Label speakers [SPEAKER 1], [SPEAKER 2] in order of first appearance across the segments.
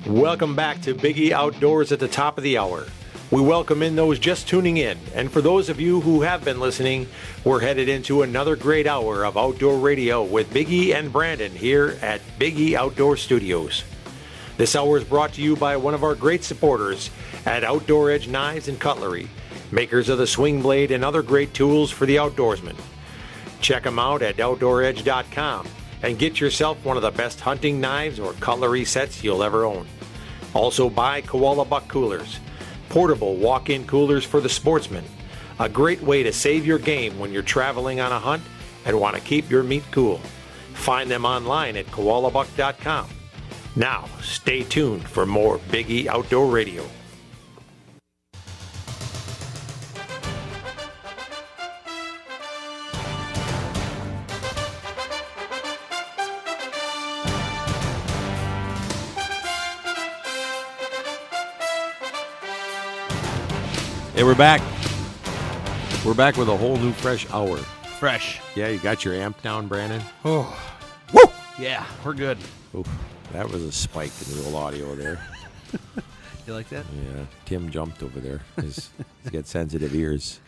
[SPEAKER 1] Welcome back to Biggie Outdoors at the top of the hour. We welcome in those just tuning in, and for those of you who have been listening, we're headed into another great hour of outdoor radio with Biggie and Brandon here at Biggie Outdoor Studios. This hour is brought to you by one of our great supporters at Outdoor Edge Knives and Cutlery, makers of the swing blade and other great tools for the outdoorsman. Check them out at OutdoorEdge.com and get yourself one of the best hunting knives or cutlery sets you'll ever own. Also buy Koala Buck Coolers, portable walk-in coolers for the sportsman. A great way to save your game when you're traveling on a hunt and want to keep your meat cool. Find them online at koalabuck.com. Now, stay tuned for more Biggie Outdoor Radio.
[SPEAKER 2] Hey, we're back. We're back with a whole new fresh hour.
[SPEAKER 3] Fresh.
[SPEAKER 2] Yeah, you got your amp down, Brandon?
[SPEAKER 3] Oh.
[SPEAKER 2] Woo!
[SPEAKER 3] Yeah, we're good.
[SPEAKER 2] Oof, that was a spike in the old audio there.
[SPEAKER 3] You like that?
[SPEAKER 2] Yeah, Tim jumped over there. He's got sensitive ears.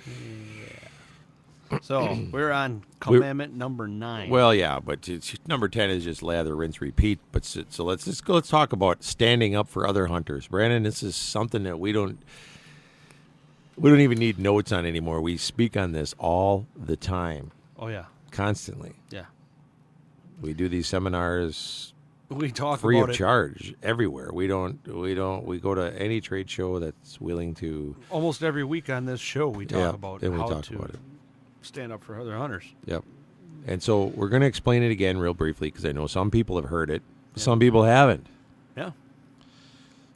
[SPEAKER 3] Yeah. So, we're on commandment number 9.
[SPEAKER 2] Well, yeah, but number 10 is just lather, rinse, repeat. But so let's talk about standing up for other hunters. Brandon, this is something that we don't even need notes on anymore. We speak on this all the time.
[SPEAKER 3] Oh, yeah.
[SPEAKER 2] Constantly.
[SPEAKER 3] Yeah.
[SPEAKER 2] We do these seminars
[SPEAKER 3] We talk
[SPEAKER 2] free
[SPEAKER 3] about
[SPEAKER 2] of
[SPEAKER 3] it
[SPEAKER 2] charge everywhere. We go to any trade show that's willing to.
[SPEAKER 3] almost every week on this show. We talk about
[SPEAKER 2] and we
[SPEAKER 3] how
[SPEAKER 2] talk
[SPEAKER 3] to
[SPEAKER 2] about it.
[SPEAKER 3] stand up for other hunters.
[SPEAKER 2] Yep. And so we're going to explain it again real briefly because I know some people have heard it. Some people haven't.
[SPEAKER 3] Yeah.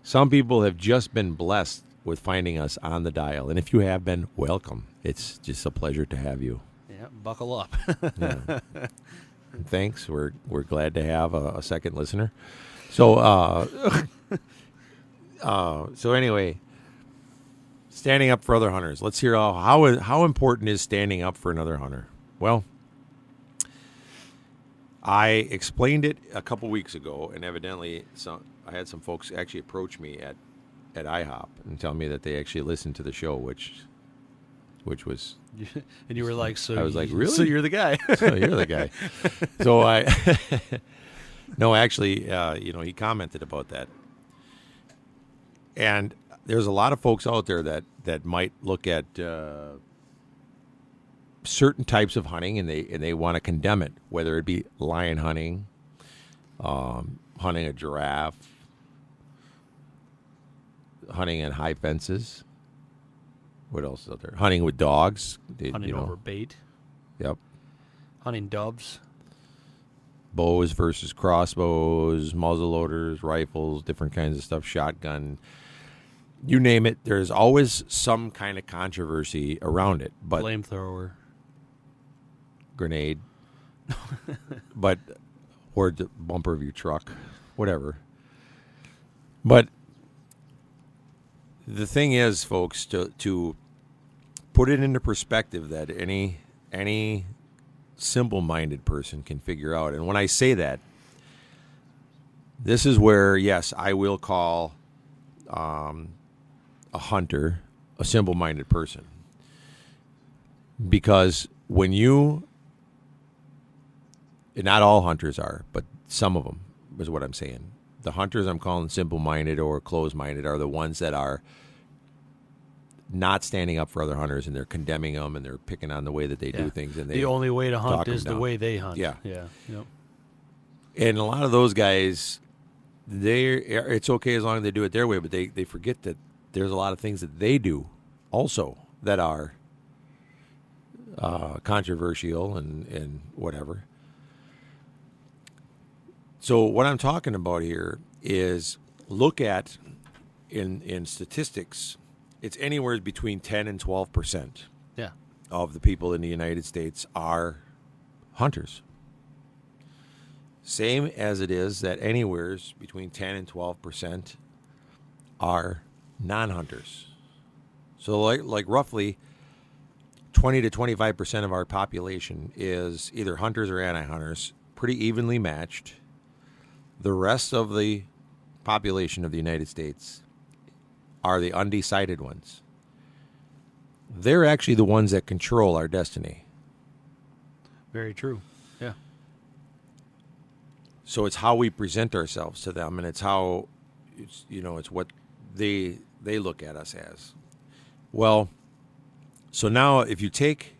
[SPEAKER 2] Some people have just been blessed with finding us on the dial. And if you have been, welcome. It's just a pleasure to have you.
[SPEAKER 3] Yeah, buckle up.
[SPEAKER 2] Yeah. Thanks. We're glad to have a second listener. So so anyway, standing up for other hunters. Let's hear how important is standing up for another hunter. Well, I explained it a couple weeks ago, and evidently I had some folks actually approach me at IHOP and tell me that they actually listened to the show, which was.
[SPEAKER 3] And you were like, so
[SPEAKER 2] I was like, really?
[SPEAKER 3] So you're the guy.
[SPEAKER 2] So you're the guy. So no, actually, he commented about that. And there's a lot of folks out there that might look at certain types of hunting and they want to condemn it, whether it be lion hunting, hunting a giraffe, hunting in high fences. What else is out there? Hunting with dogs.
[SPEAKER 3] Hunting over bait.
[SPEAKER 2] Yep.
[SPEAKER 3] Hunting doves.
[SPEAKER 2] Bows versus crossbows, muzzleloaders, rifles, different kinds of stuff, shotgun. You name it, there's always some kind of controversy around it. But
[SPEAKER 3] flamethrower.
[SPEAKER 2] Grenade. Or the bumper of your truck. Whatever. But the thing is, folks, to put it into perspective that any simple-minded person can figure out. And when I say that, this is where, yes, I will call a hunter a simple-minded person. Because when you, and not all hunters are, but some of them is what I'm saying. The hunters I'm calling simple-minded or closed-minded are the ones that are not standing up for other hunters, and they're condemning them, and they're picking on the way that they do things. And
[SPEAKER 3] the only way to hunt is the way they hunt.
[SPEAKER 2] Yeah.
[SPEAKER 3] Yeah. Yep.
[SPEAKER 2] And a lot of those guys, it's okay as long as they do it their way, but they forget that there's a lot of things that they do also that are controversial and whatever. So what I'm talking about here is look at in statistics, it's anywhere between 10 and 12% of the people in the United States are hunters. Same as it is that anywhere between 10 and 12% are non-hunters. So like roughly 20 to 25% of our population is either hunters or anti-hunters, pretty evenly matched. The rest of the population of the United States are the undecided ones. They're actually the ones that control our destiny.
[SPEAKER 3] Very true. Yeah.
[SPEAKER 2] So it's how we present ourselves to them, and it's how, it's what they look at us as. Well, so now if you take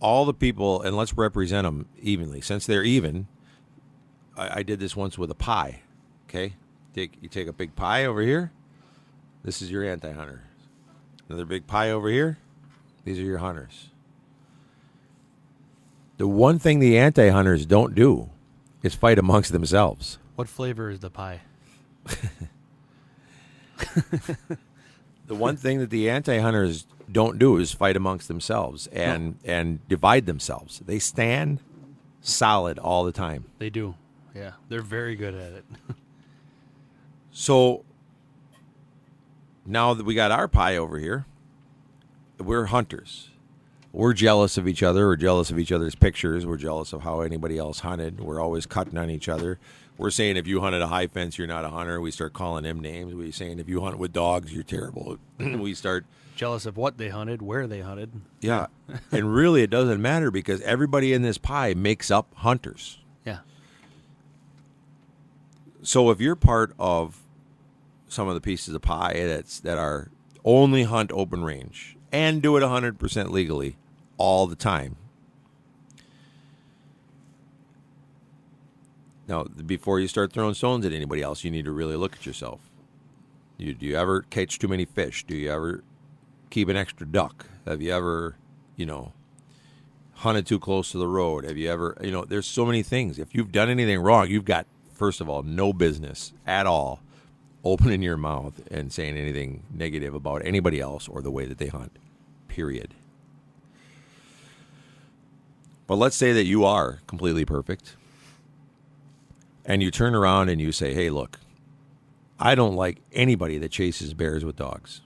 [SPEAKER 2] all the people and let's represent them evenly, since they're even. I did this once with a pie. Okay, you take a big pie over here. This is your anti-hunter. Another big pie over here. These are your hunters. The one thing the anti-hunters don't do is fight amongst themselves.
[SPEAKER 3] What flavor is the pie?
[SPEAKER 2] The one thing that the anti-hunters don't do is fight amongst themselves and divide themselves. They stand solid all the time.
[SPEAKER 3] They do. Yeah, they're very good at it.
[SPEAKER 2] So now that we got our pie over here, we're hunters. We're jealous of each other. We're jealous of each other's pictures. We're jealous of how anybody else hunted. We're always cutting on each other. We're saying if you hunted a high fence, you're not a hunter. We start calling them names. We're saying if you hunt with dogs, you're terrible. We start
[SPEAKER 3] jealous of what they hunted, where they hunted.
[SPEAKER 2] Yeah. And really it doesn't matter because everybody in this pie makes up hunters.
[SPEAKER 3] Yeah.
[SPEAKER 2] So if you're part of some of the pieces of pie that are only hunt open range and do it 100% legally all the time. Now, before you start throwing stones at anybody else, you need to really look at yourself. Do you ever catch too many fish? Do you ever keep an extra duck? Have you ever, hunted too close to the road? Have you ever, there's so many things. If you've done anything wrong, you've got, first of all, no business at all opening your mouth and saying anything negative about anybody else or the way that they hunt, period. But let's say that you are completely perfect and you turn around and you say, hey, look, I don't like anybody that chases bears with dogs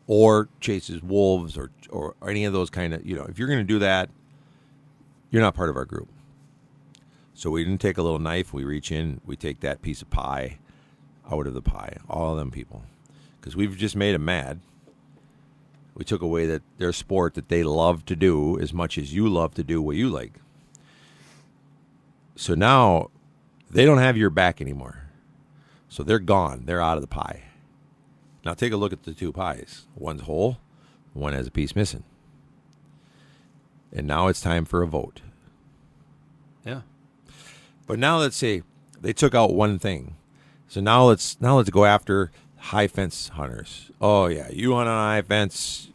[SPEAKER 2] or chases wolves or any of those kind of, if you're going to do that, you're not part of our group. So we didn't take a little knife. We reach in, we take that piece of pie out of the pie, all of them people, because we've just made them mad. We took away their sport that they love to do as much as you love to do what you like. So now they don't have your back anymore. So they're gone. They're out of the pie. Now take a look at the two pies. One's whole, one has a piece missing. And now it's time for a vote.
[SPEAKER 3] Yeah.
[SPEAKER 2] But now let's say they took out one thing. So now let's go after high fence hunters. Oh yeah, you hunt on a high fence,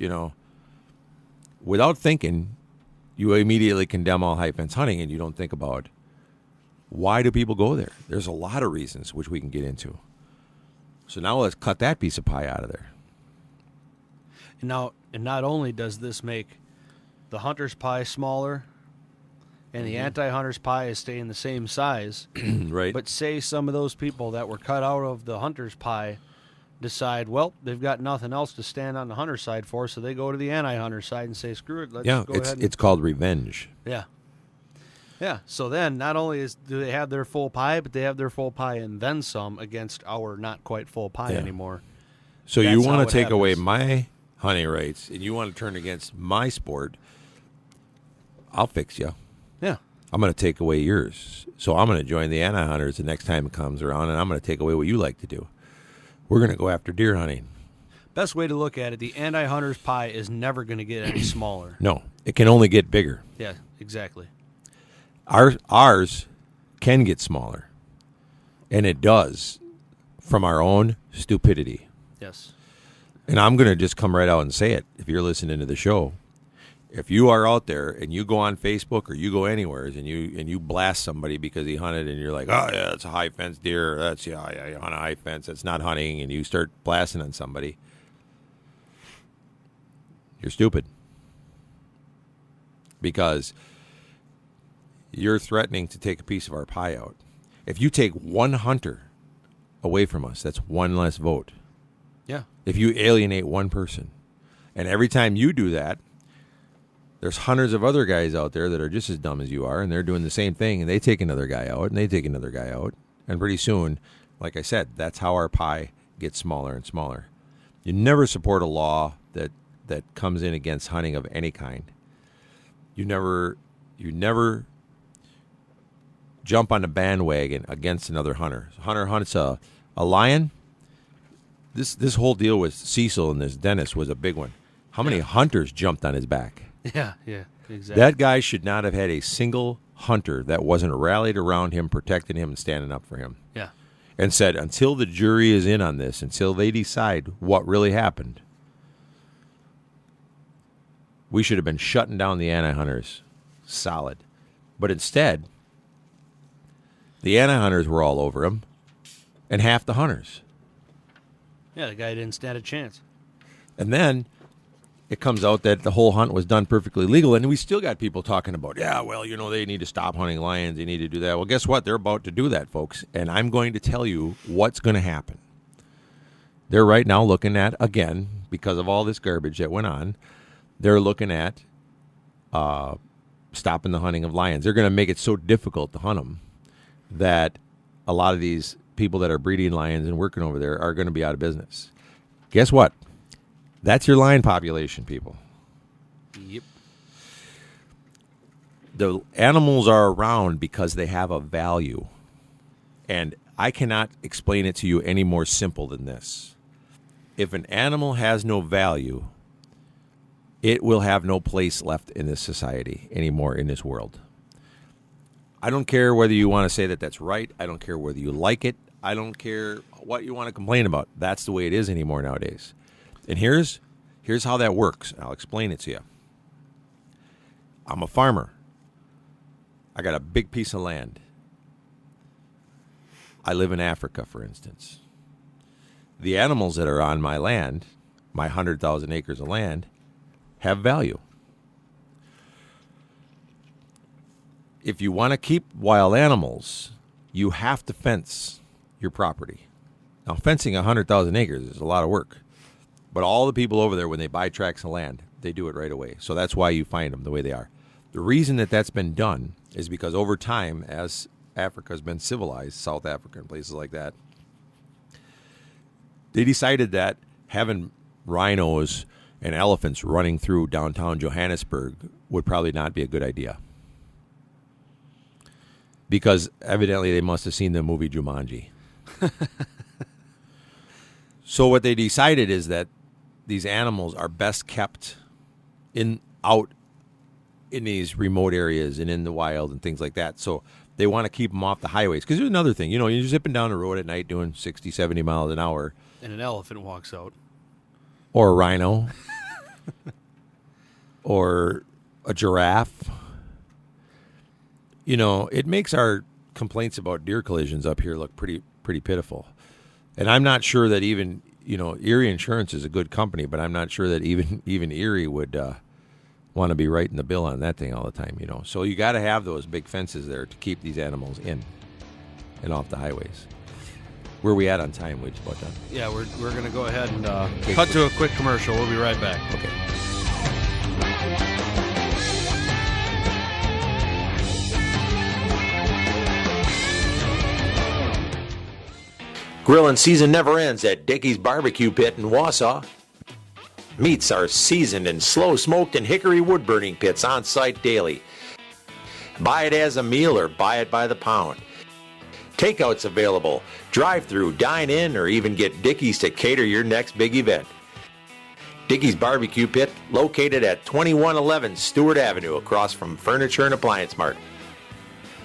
[SPEAKER 2] without thinking, you immediately condemn all high fence hunting and you don't think about why do people go there? There's a lot of reasons which we can get into. So now let's cut that piece of pie out of there.
[SPEAKER 3] And not only does this make the hunter's pie smaller and the anti-hunter's pie is staying the same size,
[SPEAKER 2] right?
[SPEAKER 3] But say some of those people that were cut out of the hunter's pie decide, well, they've got nothing else to stand on the hunter side for, so they go to the anti-hunter side and say, screw it, let's go ahead.
[SPEAKER 2] It's called revenge.
[SPEAKER 3] Yeah. Yeah, so then not only do they have their full pie, but they have their full pie and then some against our not quite full pie anymore.
[SPEAKER 2] So you want to take away my hunting rights and you want to turn against my sport, I'll fix you.
[SPEAKER 3] Yeah.
[SPEAKER 2] I'm going to take away yours. So I'm going to join the anti-hunters the next time it comes around, and I'm going to take away what you like to do. We're going to go after deer hunting.
[SPEAKER 3] Best way to look at it, the anti-hunter's pie is never going to get any smaller.
[SPEAKER 2] No, it can only get bigger.
[SPEAKER 3] Yeah, exactly.
[SPEAKER 2] Ours can get smaller, and it does from our own stupidity.
[SPEAKER 3] Yes.
[SPEAKER 2] And I'm going to just come right out and say it. If you're listening to the show, if you are out there and you go on Facebook or you go anywhere and you blast somebody because he hunted and you're like, oh yeah, it's a high fence deer. That's you hunt a high fence. That's not hunting, and you start blasting on somebody, you're stupid because you're threatening to take a piece of our pie out. If you take one hunter away from us, that's one less vote.
[SPEAKER 3] Yeah.
[SPEAKER 2] If you alienate one person, and every time you do that, There's hundreds of other guys out there that are just as dumb as you are, and they're doing the same thing, and they take another guy out, and they take another guy out. And pretty soon, like I said, that's how our pie gets smaller and smaller. You never support a law that comes in against hunting of any kind. You never jump on the bandwagon against another hunter. A hunter hunts a lion. This whole deal with Cecil and this Dennis was a big one. How many hunters jumped on his back?
[SPEAKER 3] Yeah, exactly.
[SPEAKER 2] That guy should not have had a single hunter that wasn't rallied around him, protecting him, and standing up for him.
[SPEAKER 3] Yeah.
[SPEAKER 2] And said, until the jury is in on this, until they decide what really happened, we should have been shutting down the anti-hunters solid. But instead, the anti-hunters were all over him, and half the hunters.
[SPEAKER 3] Yeah, the guy didn't stand a chance.
[SPEAKER 2] And then it comes out that the whole hunt was done perfectly legal, and we still got people talking about, yeah, well, they need to stop hunting lions, they need to do that. Well, guess what? They're about to do that, folks, and I'm going to tell you what's going to happen. They're right now looking at, again, because of all this garbage that went on, they're looking at stopping the hunting of lions. They're going to make it so difficult to hunt them that a lot of these people that are breeding lions and working over there are going to be out of business. Guess what? That's your lion population, people.
[SPEAKER 3] Yep.
[SPEAKER 2] The animals are around because they have a value. And I cannot explain it to you any more simple than this. If an animal has no value, it will have no place left in this society anymore, in this world. I don't care whether you want to say that that's right. I don't care whether you like it. I don't care what you want to complain about. That's the way it is anymore nowadays. And here's how that works. I'll explain it to you. I'm a farmer. I got a big piece of land. I live in Africa, for instance. The animals that are on my land, my 100,000 acres of land, have value. If you want to keep wild animals, you have to fence your property. Now, fencing 100,000 acres is a lot of work. But all the people over there, when they buy tracts of land, they do it right away. So that's why you find them the way they are. The reason that that's been done is because over time, as Africa has been civilized, South Africa and places like that, they decided that having rhinos and elephants running through downtown Johannesburg would probably not be a good idea. Because evidently they must have seen the movie Jumanji. So what they decided is that these animals are best kept out in these remote areas and in the wild and things like that. So they want to keep them off the highways. Because there's another thing. You're zipping down the road at night doing 60, 70 miles an hour.
[SPEAKER 3] And an elephant walks out.
[SPEAKER 2] Or a rhino. Or a giraffe. It makes our complaints about deer collisions up here look pretty pitiful. And I'm not sure that even, Erie Insurance is a good company, but I'm not sure that even Erie would want to be writing the bill on that thing all the time, So you got to have those big fences there to keep these animals in and off the highways. Where are we at on time? We just about done.
[SPEAKER 3] Yeah, we're going to go ahead and cut to a quick commercial. We'll be right back.
[SPEAKER 2] Okay.
[SPEAKER 1] Grilling season never ends at Dickey's Barbecue Pit in Wausau. Meats are seasoned in slow smoked and hickory wood burning pits on site daily. Buy it as a meal or buy it by the pound. Takeout's available. Drive-through, dine in, or even get Dickey's to cater your next big event. Dickey's Barbecue Pit, located at 2111 Stewart Avenue across from Furniture and Appliance Mart.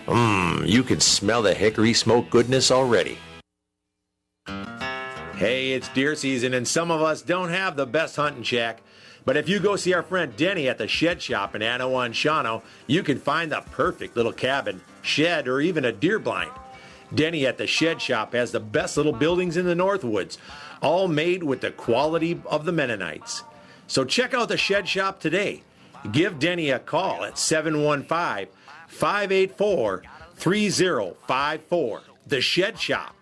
[SPEAKER 1] You can smell the hickory smoke goodness already. Hey, it's deer season and some of us don't have the best hunting shack. But if you go see our friend Denny at the Shed Shop in Anawa and Shawano, you can find the perfect little cabin, shed, or even a deer blind. Denny at the Shed Shop has the best little buildings in the Northwoods, all made with the quality of the Mennonites. So check out the Shed Shop today. Give Denny a call at 715-584-3054. The Shed Shop.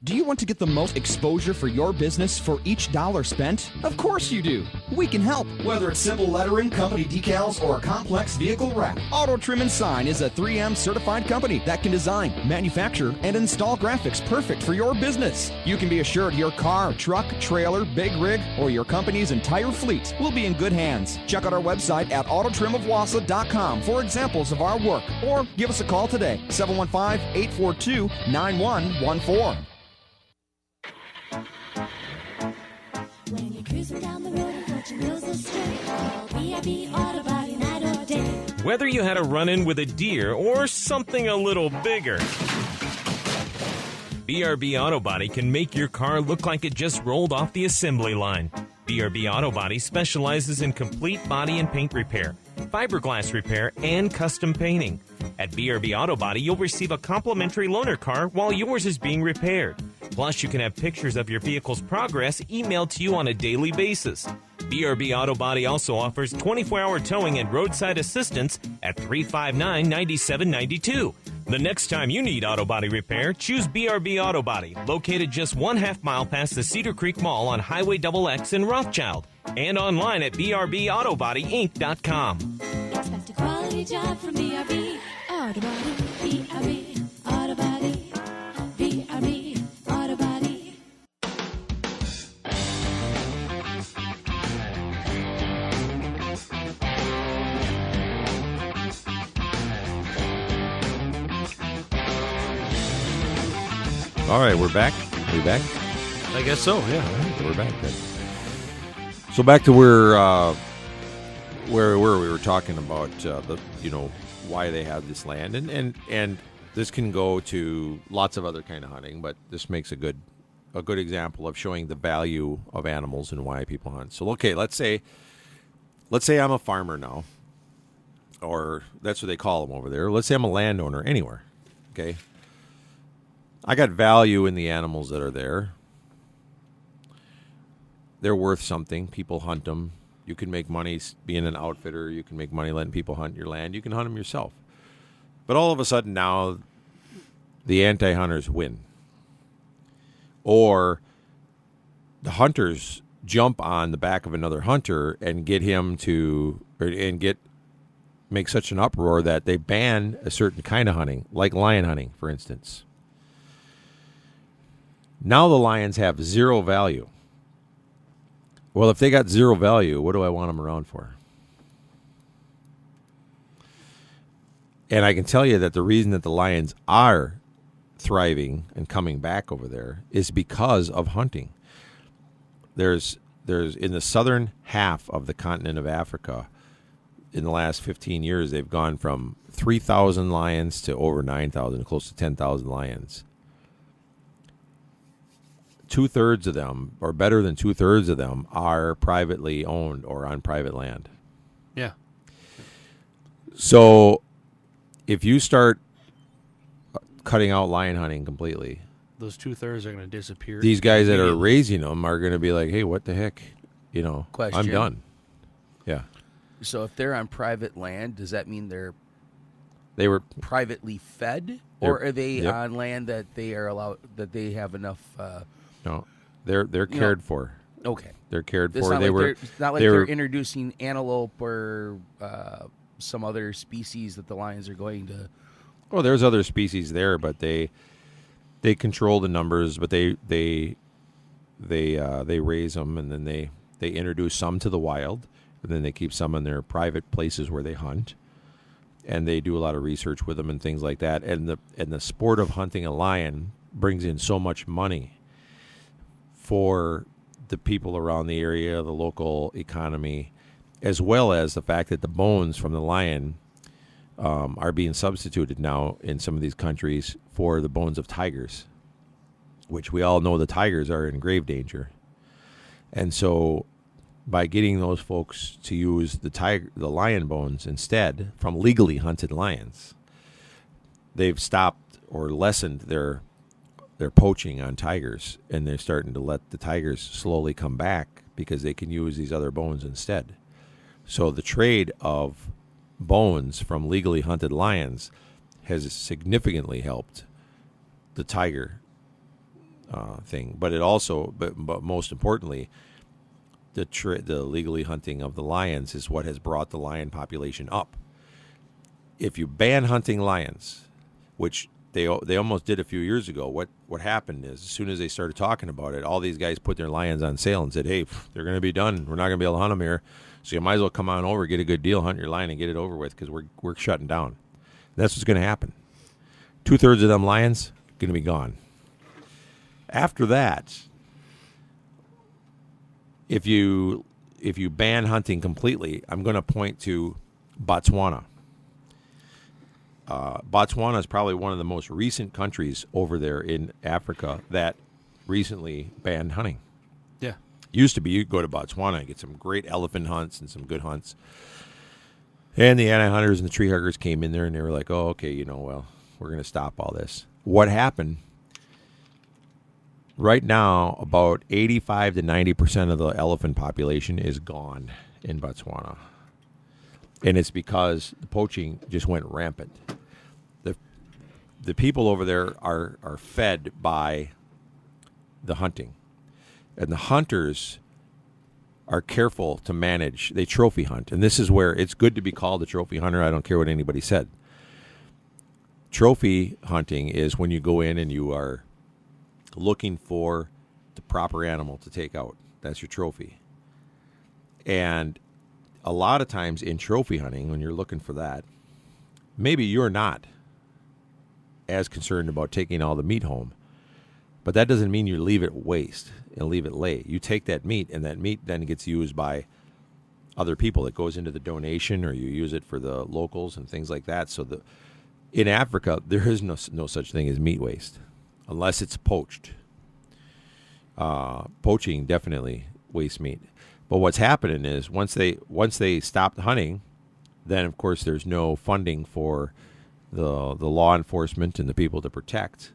[SPEAKER 4] Do you want to get the most exposure for your business for each dollar spent? Of course you do. We can help. Whether it's simple lettering, company decals, or a complex vehicle wrap, Auto Trim and Sign is a 3M certified company that can design, manufacture, and install graphics perfect for your business. You can be assured your car, truck, trailer, big rig, or your company's entire fleet will be in good hands. Check out our website at autotrimofwausau.com for examples of our work, or give us a call today, 715-842-9114.
[SPEAKER 5] When you're cruising down the road and put your nose astray, call BRB Auto Body night or day.
[SPEAKER 6] Whether you had a run-in with a deer or something a little bigger, BRB Auto Body can make your car look like it just rolled off the assembly line. BRB Auto Body specializes in complete body and paint repair, fiberglass repair, and custom painting. At BRB Auto Body, you'll receive a complimentary loaner car while yours is being repaired. Plus, you can have pictures of your vehicle's progress emailed to you on a daily basis. BRB Auto Body also offers 24-hour towing and roadside assistance at 359-9792. The next time you need auto body repair, choose BRB Auto Body, located just 1/2 mile past the Cedar Creek Mall on Highway XX in Rothschild, and online at brbautobodyinc.com.
[SPEAKER 5] Expect a quality job from BRB Auto Body. BRB Auto Body. BRB Auto Body.
[SPEAKER 2] All right, we're back. Are we back?
[SPEAKER 3] I guess so, yeah.
[SPEAKER 2] We're back then. So back to where we were talking about why they have this land, and this can go to lots of other kind of hunting, but this makes a good example of showing the value of animals and why people hunt. So okay, let's say I'm a farmer now, or that's what they call them over there. Let's say I'm a landowner anywhere. Okay, I got value in the animals that are there. They're worth something. People hunt them. You can make money being an outfitter. You can make money letting people hunt your land. You can hunt them yourself. But all of a sudden now, the anti-hunters win. Or the hunters jump on the back of another hunter and get him make such an uproar that they ban a certain kind of hunting, like lion hunting, for instance. Now the lions have zero value. Well, if they got zero value, what do I want them around for? And I can tell you that the reason that the lions are thriving and coming back over there is because of hunting. There's in the southern half of the continent of Africa, in the last 15 years, they've gone from 3,000 lions to over 9,000, close to 10,000 lions. 2/3 of them, or better than 2/3 of them, are privately owned or on private land.
[SPEAKER 3] Yeah.
[SPEAKER 2] So if you start cutting out lion hunting completely,
[SPEAKER 3] Those 2/3 are going to disappear.
[SPEAKER 2] these guys that are raising them are going to be like, hey, what the heck?
[SPEAKER 7] Question.
[SPEAKER 2] I'm done. Yeah.
[SPEAKER 7] So if they're on private land, does that mean
[SPEAKER 2] They were
[SPEAKER 7] privately fed,
[SPEAKER 2] They're-
[SPEAKER 7] or are they
[SPEAKER 2] yep.
[SPEAKER 7] on land that they are allowed, that they have enough?
[SPEAKER 2] no, they're cared for.
[SPEAKER 7] Okay,
[SPEAKER 2] They're cared
[SPEAKER 7] it's
[SPEAKER 2] for.
[SPEAKER 7] not
[SPEAKER 2] They
[SPEAKER 7] like
[SPEAKER 2] were
[SPEAKER 7] it's not like
[SPEAKER 2] they
[SPEAKER 7] they're
[SPEAKER 2] were
[SPEAKER 7] introducing antelope or some other species that the lions are going to.
[SPEAKER 2] well, there's other species there, but they control the numbers, but they raise them, and then they introduce some to the wild, and then they keep some in their private places where they hunt, and they do a lot of research with them and things like that. And the sport of hunting a lion brings in so much money for the people around the area, the local economy, as well as the fact that the bones from the lion are being substituted now in some of these countries for the bones of tigers, which we all know the tigers are in grave danger. And so by getting those folks to use the lion bones instead from legally hunted lions, they've stopped or lessened their poaching on tigers, and they're starting to let the tigers slowly come back because they can use these other bones instead. So the trade of bones from legally hunted lions has significantly helped the tiger thing. But it also, but most importantly, the legally hunting of the lions is what has brought the lion population up. If you ban hunting lions, which they almost did a few years ago, what happened is, as soon as they started talking about it, all these guys put their lions on sale and said, hey, they're going to be done. We're not going to be able to hunt them here. So you might as well come on over, get a good deal, hunt your lion, and get it over with, because we're shutting down. That's what's going to happen. 2/3 of them lions going to be gone. After that, if you ban hunting completely, I'm going to point to Botswana. Botswana is probably one of the most recent countries over there in Africa that recently banned hunting.
[SPEAKER 3] Yeah.
[SPEAKER 2] Used to be you go to Botswana and get some great elephant hunts and some good hunts. And the anti-hunters and the tree huggers came in there and they were like, oh, okay, well, we're going to stop all this. What happened? Right now, about 85 to 90% of the elephant population is gone in Botswana. And it's because the poaching just went rampant. The people over there are fed by the hunting. And the hunters are careful to manage. They trophy hunt. And this is where it's good to be called a trophy hunter. I don't care what anybody said. Trophy hunting is when you go in and you are looking for the proper animal to take out. That's your trophy. And a lot of times in trophy hunting, when you're looking for that, maybe you're not as concerned about taking all the meat home. But that doesn't mean you leave it waste and leave it lay. You take that meat, and that meat then gets used by other people. It goes into the donation, or you use it for the locals and things like that. So in Africa, there is no such thing as meat waste, unless it's poached. Poaching definitely wastes meat. But what's happening is once they stop hunting, then of course there's no funding for the law enforcement and the people to protect.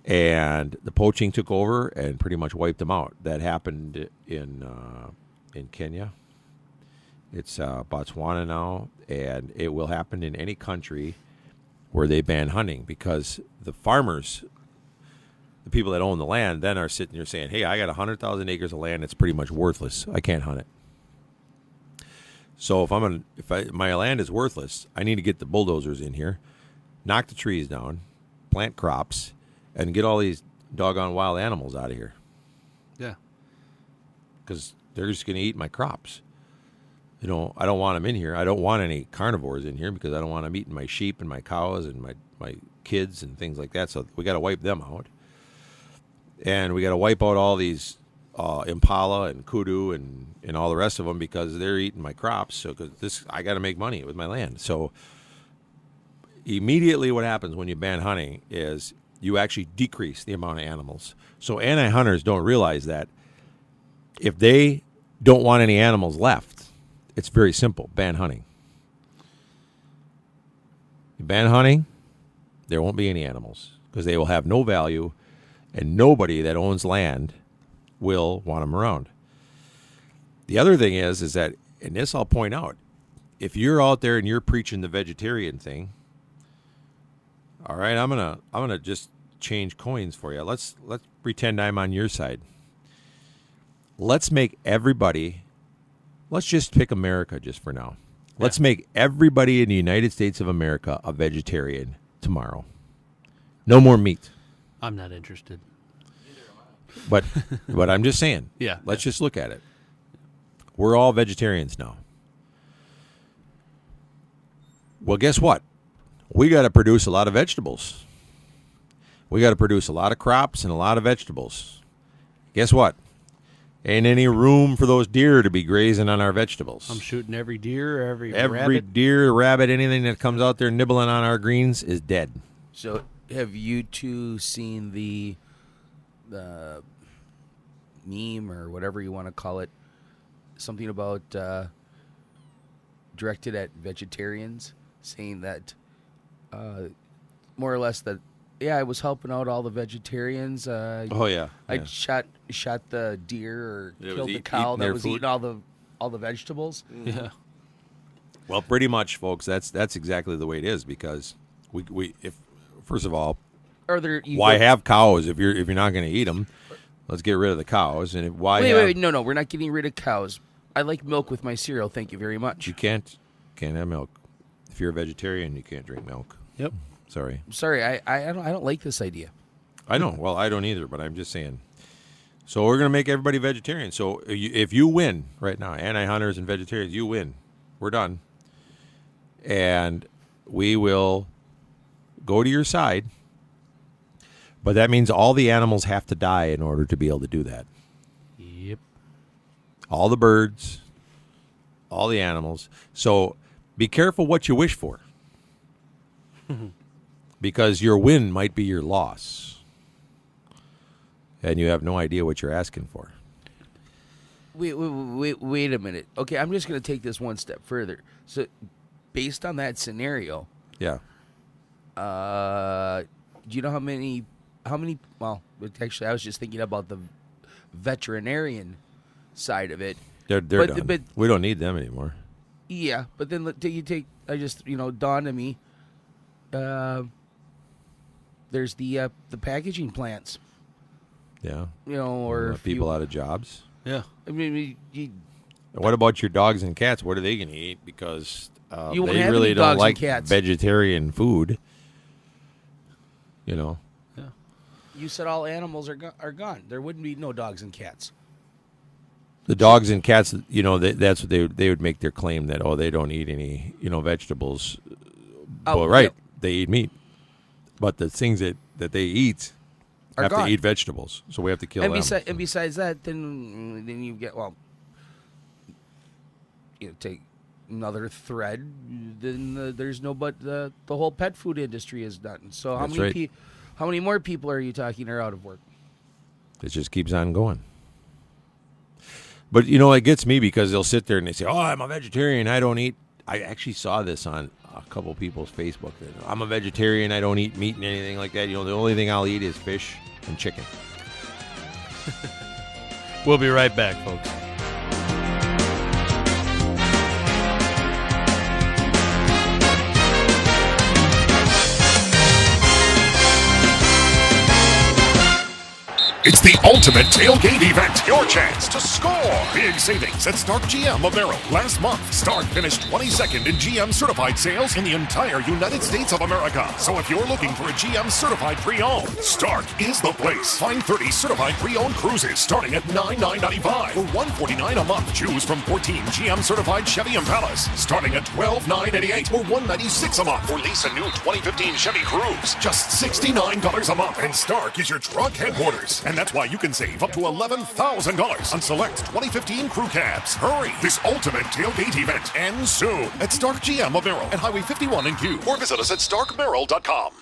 [SPEAKER 2] And the poaching took over and pretty much wiped them out. That happened in Kenya. It's Botswana now, and it will happen in any country where they ban hunting, because the farmers, the people that own the land, then are sitting there saying, hey, I got 100,000 acres of land that's pretty much worthless. I can't hunt it. So my land is worthless, I need to get the bulldozers in here, knock the trees down, plant crops, and get all these doggone wild animals out of here.
[SPEAKER 3] Yeah.
[SPEAKER 2] Because they're just going to eat my crops. I don't want them in here. I don't want any carnivores in here, because I don't want them eating my sheep and my cows and my kids and things like that. So we got to wipe them out. And we got to wipe out all these impala and kudu and all the rest of them, because they're eating my crops. So I got to make money with my land. So immediately what happens when you ban hunting is you actually decrease the amount of animals. So anti-hunters don't realize that if they don't want any animals left, it's very simple. Ban hunting. You ban hunting, there won't be any animals, because they will have no value, and nobody that owns land will want them around. The other thing is that, and this I'll point out, if you're out there and you're preaching the vegetarian thing, all right, I'm gonna just change coins for you. Let's pretend I'm on your side. Let's make everybody. Let's just pick America just for now. Let's make everybody in the United States of America a vegetarian tomorrow. No more meat.
[SPEAKER 3] I'm not interested.
[SPEAKER 2] But I'm just saying.
[SPEAKER 3] Yeah.
[SPEAKER 2] Let's just look at it. We're all vegetarians now. Well, guess what? We got to produce a lot of vegetables. We got to produce a lot of crops and a lot of vegetables. Guess what? Ain't any room for those deer to be grazing on our vegetables.
[SPEAKER 3] I'm shooting every deer, every
[SPEAKER 2] rabbit. Deer, rabbit, anything that comes out there nibbling on our greens is dead.
[SPEAKER 7] So have you two seen the meme, or whatever you want to call it, something about directed at vegetarians, saying that more or less that, yeah, I was helping out all the vegetarians. I shot the deer or killed the cow that was eating all the vegetables.
[SPEAKER 3] Yeah.
[SPEAKER 2] Well, pretty much, folks. That's exactly the way it is, because we if first of all,
[SPEAKER 7] Or there,
[SPEAKER 2] why have cows if you're not going to eat them? Let's get rid of the cows. And
[SPEAKER 7] wait, no, we're not getting rid of cows. I like milk with my cereal. Thank you very much.
[SPEAKER 2] You can't have milk. If you're a vegetarian, you can't drink milk.
[SPEAKER 3] Yep.
[SPEAKER 2] Sorry.
[SPEAKER 7] I don't like this idea.
[SPEAKER 2] I don't. Well, I don't either. But I'm just saying. So we're going to make everybody vegetarian. So if you win right now, anti-hunters and vegetarians, you win. We're done. And we will go to your side. But that means all the animals have to die in order to be able to do that.
[SPEAKER 3] Yep.
[SPEAKER 2] All the birds, all the animals. So be careful what you wish for. Because your win might be your loss. And you have no idea what you're asking for.
[SPEAKER 7] Wait a minute. Okay, I'm just going to take this one step further. So based on that scenario,
[SPEAKER 2] yeah.
[SPEAKER 7] Do you know how many, well, actually, I was just thinking about the veterinarian side of it.
[SPEAKER 2] They're done. But we don't need them anymore.
[SPEAKER 7] Yeah, but then you take, dawned on me, there's the packaging plants.
[SPEAKER 2] Yeah.
[SPEAKER 7] Or
[SPEAKER 2] people out of jobs.
[SPEAKER 3] Yeah.
[SPEAKER 7] I mean,
[SPEAKER 2] what about your dogs and cats? What are they going to eat? Because
[SPEAKER 7] you won't
[SPEAKER 2] they
[SPEAKER 7] have
[SPEAKER 2] really
[SPEAKER 7] any
[SPEAKER 2] don't
[SPEAKER 7] dogs
[SPEAKER 2] like
[SPEAKER 7] and cats.
[SPEAKER 2] vegetarian food.
[SPEAKER 3] Yeah.
[SPEAKER 7] You said all animals are gone. There wouldn't be no dogs and cats.
[SPEAKER 2] The dogs and cats, that's what they would make their claim that they don't eat any vegetables. Well, right, they eat meat, but the things that they eat have to eat vegetables, so we have to kill them.
[SPEAKER 7] And besides that, then you get take another thread. Then there's no but the whole pet food industry is done. So how many more people are you talking are out of work?
[SPEAKER 2] It just keeps on going. But it gets me because they'll sit there and they say, "Oh, I'm a vegetarian. I don't eat." I actually saw this on a couple people's Facebook. I'm a vegetarian. I don't eat meat and anything like that. The only thing I'll eat is fish and chicken.
[SPEAKER 3] We'll be right back, folks.
[SPEAKER 8] It's the ultimate tailgate event. Your chance to score. Big savings at Stark GM of Merrill. Last month, Stark finished 22nd in GM certified sales in the entire United States of America. So if you're looking for a GM certified pre-owned, Stark is the place. Find 30 certified pre-owned cruises starting at $9,995 or $149 a month. Choose from 14 GM certified Chevy Impalas starting at $12,988 or $196 a month. Or lease a new 2015 Chevy Cruze, just $69 a month. And Stark is your truck headquarters. And that's why you can save up to $11,000 on select 2015 crew cabs. Hurry! This ultimate tailgate event ends soon at Stark GM of Merrill at Highway 51 in Kew. Or visit us at starkmerrill.com.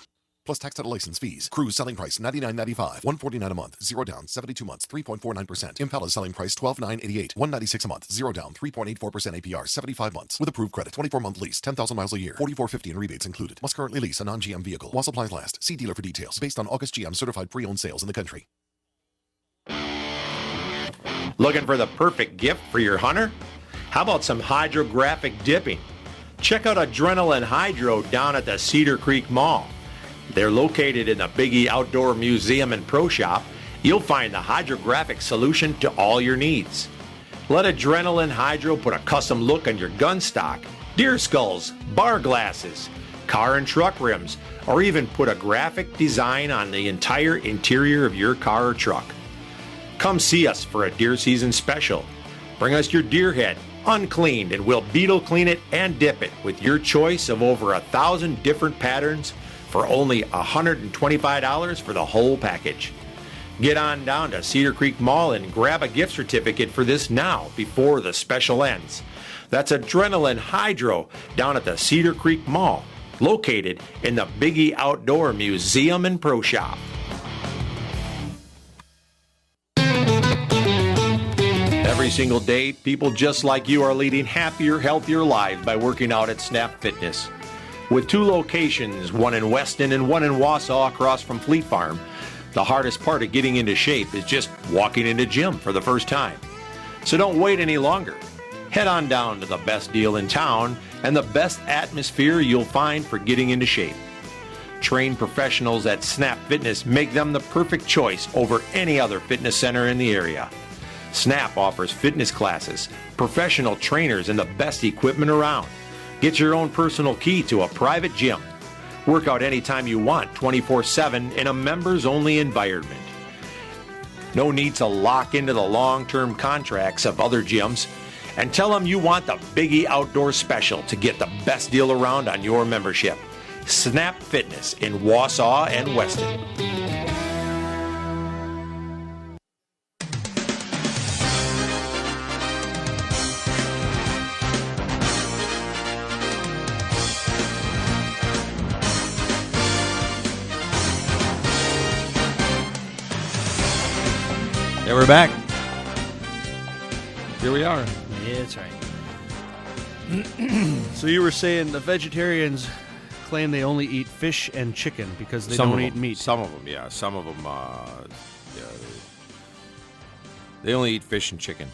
[SPEAKER 8] Plus tax title license fees. Cruise selling price $99.95. $149 a month. 0 down. 72 months. 3.49%. Impala selling price $12,988. $196 a month. 0 down. 3.84% APR. 75 months. With approved credit. 24-month lease. 10,000 miles a year. $44.50 in rebates included. Must currently lease a non-GM vehicle. While supplies last. See dealer for details. Based on August GM certified pre-owned sales in the country.
[SPEAKER 1] Looking for the perfect gift for your hunter? How about some hydrographic dipping? Check out Adrenaline Hydro down at the Cedar Creek Mall. They're located in the Biggie Outdoor Museum and Pro Shop. You'll find the hydrographic solution to all your needs. Let Adrenaline Hydro put a custom look on your gun stock, deer skulls, bar glasses, car and truck rims, or even put a graphic design on the entire interior of your car or truck. Come see us for a deer season special. Bring us your deer head, uncleaned, and we'll beetle clean it and dip it with your choice of over 1,000 different patterns for only $125 for the whole package. Get on down to Cedar Creek Mall and grab a gift certificate for this now before the special ends. That's Adrenaline Hydro down at the Cedar Creek Mall, located in the Biggie Outdoor Museum and Pro Shop. Every single day, people just like you are leading happier, healthier lives by working out at Snap Fitness. With 2 locations, one in Weston and one in Wausau across from Fleet Farm, the hardest part of getting into shape is just walking into gym for the first time. So don't wait any longer. Head on down to the best deal in town and the best atmosphere you'll find for getting into shape. Trained professionals at Snap Fitness make them the perfect choice over any other fitness center in the area. Snap offers fitness classes, professional trainers, and the best equipment around. Get your own personal key to a private gym. Work out anytime you want, 24/7 in a members-only environment. No need to lock into the long-term contracts of other gyms. And tell them you want the Biggie Outdoor Special to get the best deal around on your membership. Snap Fitness in Wausau and Weston.
[SPEAKER 2] Yeah, we're back. Here we are.
[SPEAKER 3] Yeah, that's right. So you were saying the vegetarians claim they only eat fish and chicken because they don't eat meat.
[SPEAKER 2] Some of them, yeah. Some of them, they only eat fish and chicken.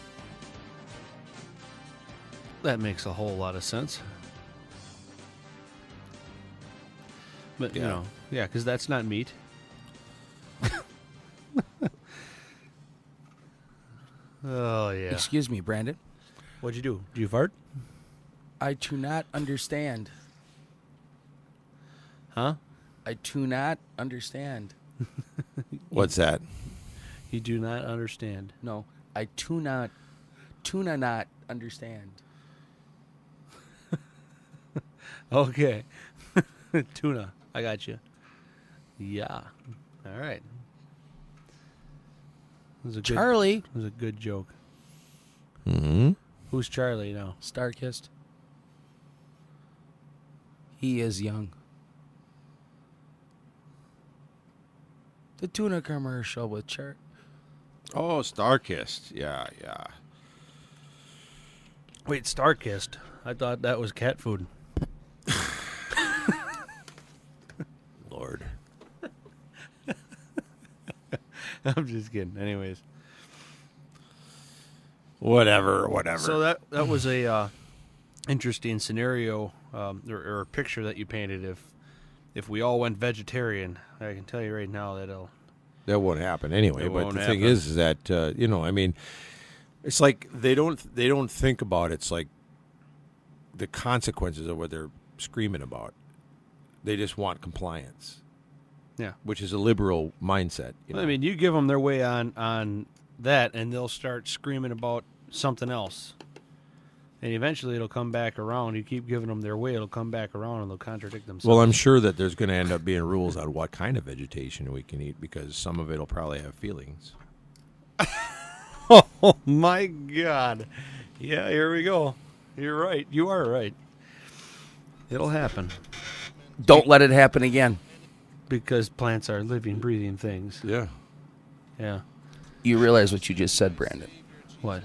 [SPEAKER 3] That makes a whole lot of sense. But, you know, yeah, because that's not meat. Oh, yeah.
[SPEAKER 7] Excuse me, Brandon.
[SPEAKER 3] What'd you do? Did you fart?
[SPEAKER 7] I do not understand.
[SPEAKER 3] Huh?
[SPEAKER 7] I do not understand.
[SPEAKER 2] What's that?
[SPEAKER 3] You do not understand.
[SPEAKER 7] No, I do not understand.
[SPEAKER 3] Okay. Tuna. I got you. Yeah. All right.
[SPEAKER 7] Charlie.
[SPEAKER 3] It was a good joke.
[SPEAKER 2] Mm-hmm.
[SPEAKER 3] Who's Charlie now?
[SPEAKER 7] Starkist. He is young. The tuna commercial with Chart.
[SPEAKER 2] Oh, Starkist. Yeah, yeah.
[SPEAKER 3] Wait, Starkist. I thought that was cat food.
[SPEAKER 2] Lord.
[SPEAKER 3] I'm just kidding. Anyways.
[SPEAKER 2] Whatever.
[SPEAKER 3] So that was a interesting scenario or a picture that you painted. If we all went vegetarian, I can tell you right now
[SPEAKER 2] that won't happen anyway. But the thing is that I mean, it's like they don't think about it's like the consequences of what they're screaming about. They just want compliance.
[SPEAKER 3] Yeah,
[SPEAKER 2] which is a liberal mindset.
[SPEAKER 3] I mean, you give them their way on that, and they'll start screaming about something else. And eventually it'll come back around. You keep giving them their way, it'll come back around, and they'll contradict themselves.
[SPEAKER 2] Well, I'm sure that there's going to end up being rules on what kind of vegetation we can eat because some of it will probably have feelings.
[SPEAKER 3] Oh, my God. Yeah, here we go. You're right. You are right. It'll happen.
[SPEAKER 7] Don't let it happen again.
[SPEAKER 3] Because plants are living, breathing things.
[SPEAKER 2] Yeah.
[SPEAKER 3] Yeah.
[SPEAKER 7] You realize what you just said, Brandon.
[SPEAKER 3] What?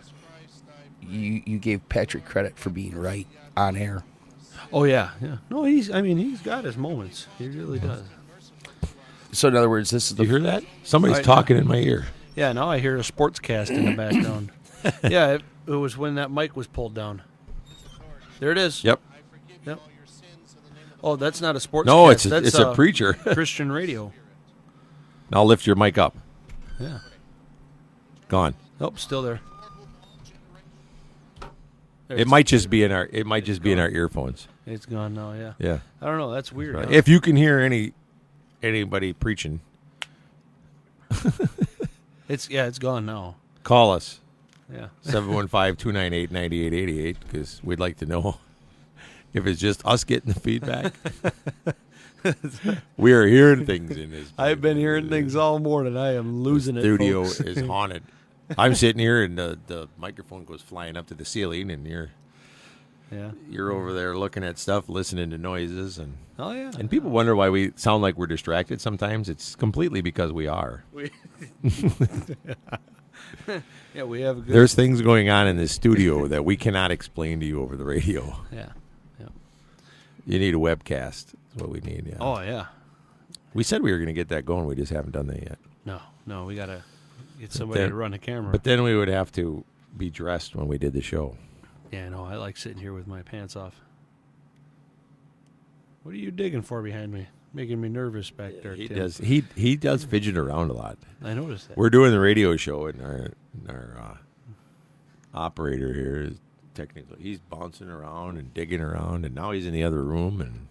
[SPEAKER 7] You gave Patrick credit for being right on air.
[SPEAKER 3] Oh, yeah. No, he's got his moments. He really does.
[SPEAKER 7] So, in other words, this is
[SPEAKER 2] you hear that? Somebody's talking in my ear.
[SPEAKER 3] Yeah, now I hear a sportscast in the background. Yeah, it was when that mic was pulled down. There it is.
[SPEAKER 2] Yep.
[SPEAKER 3] Oh, that's not a sportscast.
[SPEAKER 2] No, it's
[SPEAKER 3] that's
[SPEAKER 2] a preacher.
[SPEAKER 3] Christian radio.
[SPEAKER 2] Now lift your mic up.
[SPEAKER 3] Yeah.
[SPEAKER 2] Gone.
[SPEAKER 3] Nope, still there.
[SPEAKER 2] It might just be in our earphones.
[SPEAKER 3] It's gone now, yeah.
[SPEAKER 2] Yeah.
[SPEAKER 3] I don't know, that's weird. Huh?
[SPEAKER 2] If you can hear anybody preaching,
[SPEAKER 3] it's gone now.
[SPEAKER 2] call us.
[SPEAKER 3] Yeah.
[SPEAKER 2] 715-298-9888 because we'd like to know if it's just us getting the feedback. We are hearing things in this.
[SPEAKER 3] I've been hearing things all morning. I am losing it.
[SPEAKER 2] The studio
[SPEAKER 3] folks.
[SPEAKER 2] is haunted. I'm sitting here and the microphone goes flying up to the ceiling, and you're over there looking at stuff, listening to noises, and and people wonder why we sound like we're distracted. Sometimes it's completely because we are.
[SPEAKER 3] Yeah, we have.
[SPEAKER 2] There's things going on in this studio that we cannot explain to you over the radio.
[SPEAKER 3] Yeah.
[SPEAKER 2] You need a webcast. That's what we need. Yeah.
[SPEAKER 3] Oh yeah.
[SPEAKER 2] We said we were going to get that going. We just haven't done that yet.
[SPEAKER 3] No, we gotta get somebody to run the camera.
[SPEAKER 2] But then we would have to be dressed when we did the show.
[SPEAKER 3] Yeah, I like sitting here with my pants off. What are you digging for behind me? Making me nervous back there,
[SPEAKER 2] He
[SPEAKER 3] Tim.
[SPEAKER 2] does. He does fidget around a lot.
[SPEAKER 3] I noticed that.
[SPEAKER 2] We're doing the radio show, and our operator here is technically he's bouncing around and digging around, and now he's in the other room, and